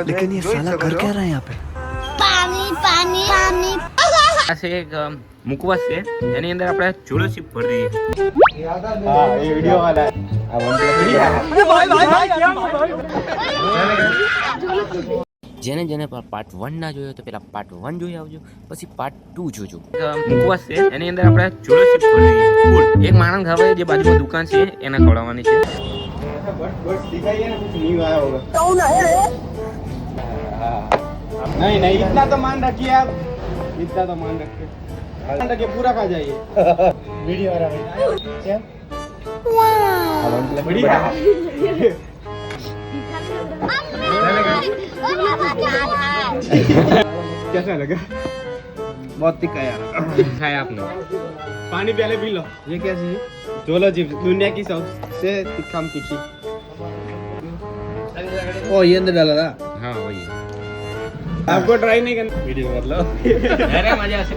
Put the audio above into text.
लेकिन ये साला कर क्या रहा है यहाँ पे? पानी पानी पानी આ છે એક મુકવાસ છે, એની અંદર આપણે ચૂલો ચીપ ભરી દઈએ. હા એ વિડિયો વાળા આ જેને જેને પાર્ટ 1 ના જોયો તો પેલા પાર્ટ 1 જોઈ આવજો, પછી પાર્ટ 2 જોજો. મુકવાસ છે, એની અંદર આપણે ચૂલો ચીપ ભરી દઈએ ફૂલ. એક માણસ ખાવે જે બાજુમાં દુકાન છે એને ખવડાવવાની છે. बस दिखाइए ना, कुछ नहीं आया होगा. कौन है? नहीं नहीं, इतना तो मान रखिए आप, इतना तो मान रखिए, मान रखिए पूरा खा जाइए. वीडियो आ रहा है क्या? बढ़िया. कैसा लगा? बहुत तीखा यार. ખાય આપને. पानी पहले पी लो. ये कैसे है? चोलो चिप्स, दुनिया की सबसे तीखा में तीखी. ओ ये अंदर डाला था. હા હોય. आपको ट्राई नहीं करना. वीडियो मतलब. અરે મજા આવશે.